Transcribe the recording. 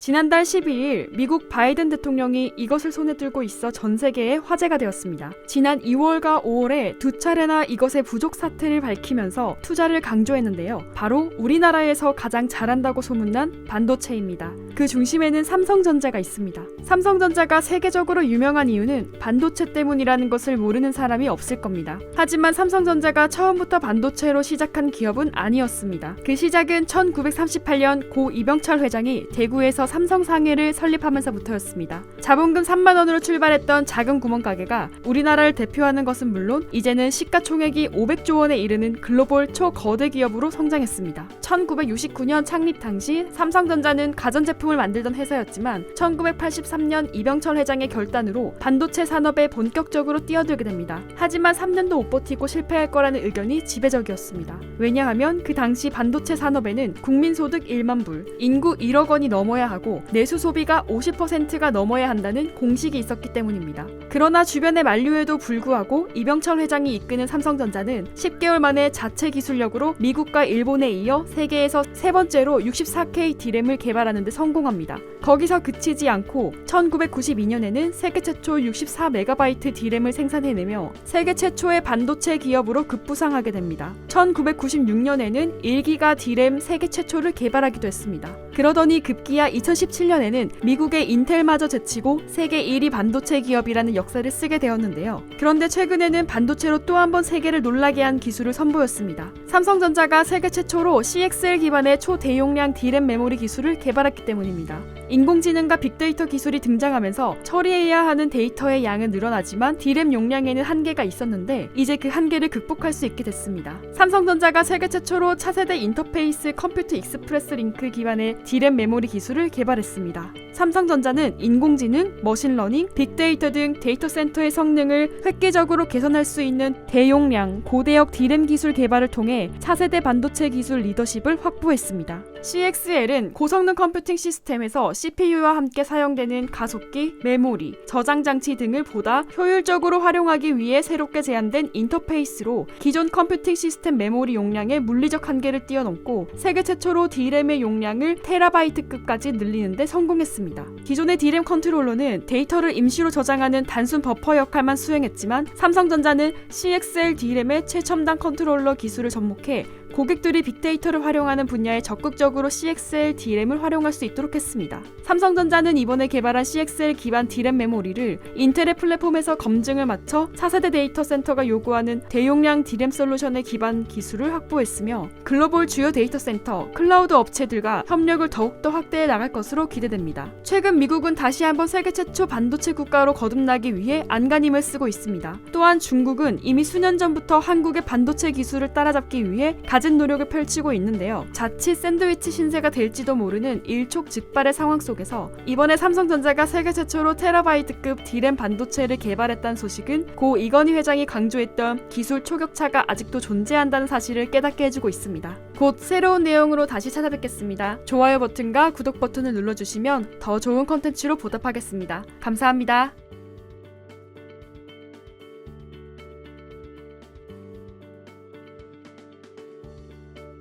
지난달 12일 미국 바이든 대통령이 이것을 손에 들고 있어 전 세계에 화제가 되었습니다. 지난 2월과 5월에 두 차례나 이것의 부족 사태를 밝히면서 투자를 강조했는데요. 바로 우리나라에서 가장 잘한다고 소문난 반도체입니다. 그 중심에는 삼성전자가 있습니다. 삼성전자가 세계적으로 유명한 이유는 반도체 때문이라는 것을 모르는 사람이 없을 겁니다. 하지만 삼성전자가 처음부터 반도체로 시작한 기업은 아니었습니다. 그 시작은 1938년 고 이병철 회장이 대구에서 삼성상해를 설립하면서부터였습니다. 자본금 3만 원으로 출발했던 작은 구멍가게가 우리나라를 대표하는 것은 물론 이제는 시가총액이 500조 원에 이르는 글로벌 초거대 기업으로 성장했습니다. 1969년 창립 당시 삼성전자는 가전제품을 만들던 회사였지만 1983년 이병철 회장의 결단으로 반도체 산업에 본격적으로 뛰어들게 됩니다. 하지만 3년도 못 버티고 실패할 거라는 의견이 지배적이었습니다. 왜냐하면 그 당시 반도체 산업에는 국민소득 1만 불, 인구 1억 원이 넘어야 하고 내수 소비가 50%가 넘어야 한다는 공식이 있었기 때문입니다. 그러나 주변의 만류에도 불구하고 이병철 회장이 이끄는 삼성전자는 10개월 만에 자체 기술력으로 미국과 일본에 이어 세계에서 세 번째로 64K D램을 개발하는 데 성공합니다. 거기서 그치지 않고 1992년에는 세계 최초 64MB D램을 생산해내며 세계 최초의 반도체 기업으로 급부상하게 됩니다. 1996년에는 1기가 D램 세계 최초를 개발하기도 했습니다. 그러더니 급기야 2017년에는 미국의 인텔마저 제치고 세계 1위 반도체 기업이라는 역사를 쓰게 되었는데요. 그런데 최근에는 반도체로 또 한 번 세계를 놀라게 한 기술을 선보였습니다. 삼성전자가 세계 최초로 CXL 기반의 초대용량 D램 메모리 기술을 개발했기 때문입니다. 인공지능과 빅데이터 기술이 등장하면서 처리해야 하는 데이터의 양은 늘어나지만 D램 용량에는 한계가 있었는데 이제 그 한계를 극복할 수 있게 됐습니다. 삼성전자가 세계 최초로 차세대 인터페이스 컴퓨터 익스프레스 링크 기반의 D램 메모리 기술을 개발했습니다. 삼성전자는 인공지능, 머신러닝, 빅데이터 등 데이터 센터의 성능을 획기적으로 개선할 수 있는 대용량, 고대역 D램 기술 개발을 통해 차세대 반도체 기술 리더십을 확보했습니다. CXL은 고성능 컴퓨팅 시스템에서 CPU와 함께 사용되는 가속기, 메모리, 저장 장치 등을 보다 효율적으로 활용하기 위해 새롭게 제안된 인터페이스로 기존 컴퓨팅 시스템 메모리 용량의 물리적 한계를 뛰어넘고 세계 최초로 D램의 용량을 테라바이트급까지 늘리는 데 성공했습니다. 기존의 D램 컨트롤러는 데이터를 임시로 저장하는 단순 버퍼 역할만 수행했지만 삼성전자는 CXL D램의 최첨단 컨트롤러 기술을 접목해 고객들이 빅데이터를 활용하는 분야에 적극적으로 CXL D램을 활용할 수 있도록 했습니다. 삼성전자는 이번에 개발한 CXL 기반 D램 메모리를 인텔의 플랫폼에서 검증을 마쳐 차세대 데이터 센터가 요구하는 대용량 D램 솔루션의 기반 기술을 확보했으며 글로벌 주요 데이터 센터, 클라우드 업체들과 협력을 더욱더 확대해 나갈 것으로 기대됩니다. 최근 미국은 다시 한번 세계 최초 반도체 국가로 거듭나기 위해 안간힘을 쓰고 있습니다. 또한 중국은 이미 수년 전부터 한국의 반도체 기술을 따라잡기 위해 갖은 노력을 펼치고 있는데요. 자칫 샌드위치 신세가 될지도 모르는 일촉즉발의 상황 속에서 이번에 삼성전자가 세계 최초로 테라바이트급 D램 반도체를 개발했다는 소식은 고 이건희 회장이 강조했던 기술 초격차가 아직도 존재한다는 사실을 깨닫게 해주고 있습니다. 곧 새로운 내용으로 다시 찾아뵙겠습니다. 좋아요 버튼과 구독 버튼을 눌러주시면 더 좋은 컨텐츠로 보답하겠습니다. 감사합니다.